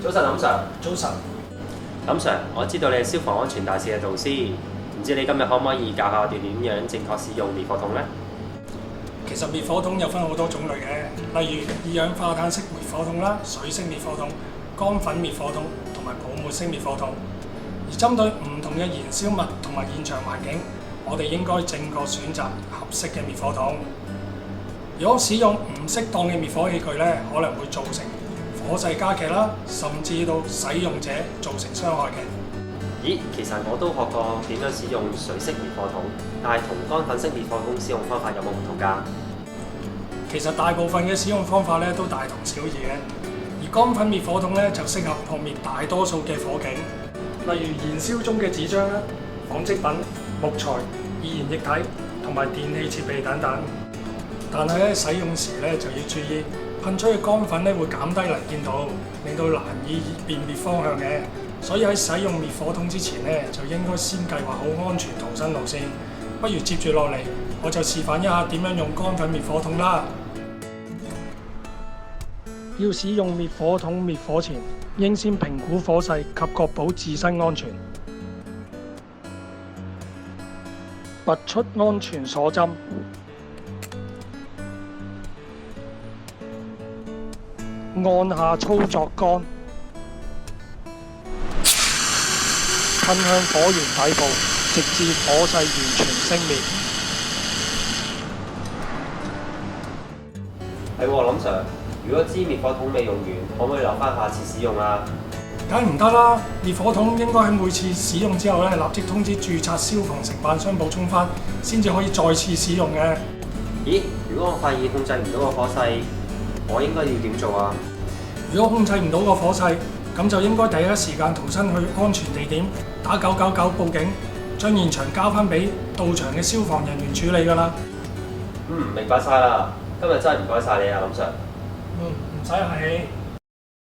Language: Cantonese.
早晨，林 Sir。早晨，林 Sir，我知道你係消防安全大使嘅導師，唔知你今日可唔可以教下我哋點樣正確使用滅火筒呢？其實滅火筒有分好多種類嘅，例如二氧化碳式滅火筒啦、水式滅火筒、乾粉滅火筒同埋泡沫式滅火筒。而針對唔同嘅燃燒物同埋現場環境，我哋應該正確選擇合適嘅滅火筒。如果使用唔適當嘅滅火器具咧，可能會造成火勢加劇啦，甚至到使用者造成傷害嘅。咦，其實我都學過點樣使用水式滅火筒，但係同乾粉式滅火筒使用方法有冇唔同㗎？其實大部分嘅使用方法咧都大同小異嘅，而乾粉滅火筒咧就適合撲滅大多數嘅火警，例如燃燒中嘅紙張啦、紡織品、木材、易燃液體同埋電器設備等等。但係咧使用時咧就要注意，噴出嘅乾粉咧會減低能見度，令到難以辨別方向嘅。所以喺使用滅火筒之前咧，就應該先計劃好安全逃生路線。不如接住落嚟，我就示範一下點樣用乾粉滅火筒啦。要使用滅火筒滅火前，應先評估火勢及確保自身安全。拔出安全鎖針，按下操作桿，噴向火源底部，直至火勢完全熄滅。係喎，林 Sir，如果支滅火筒未用完，可唔可以留翻下次使用啊？梗唔得啦！滅火筒應該喺每次使用之後咧，立即通知註冊消防承辦商補充翻，先至可以再次使用嘅。咦，如果我發現控制唔到個火勢，我應該要點做啊？如果控制唔到個火勢，咁就應該第一時間逃生去安全地點，打999報警，將現場交翻俾到場嘅消防人員處理㗎啦。明白晒啦。今日真係唔該晒你啊，林 Sir。唔使客氣。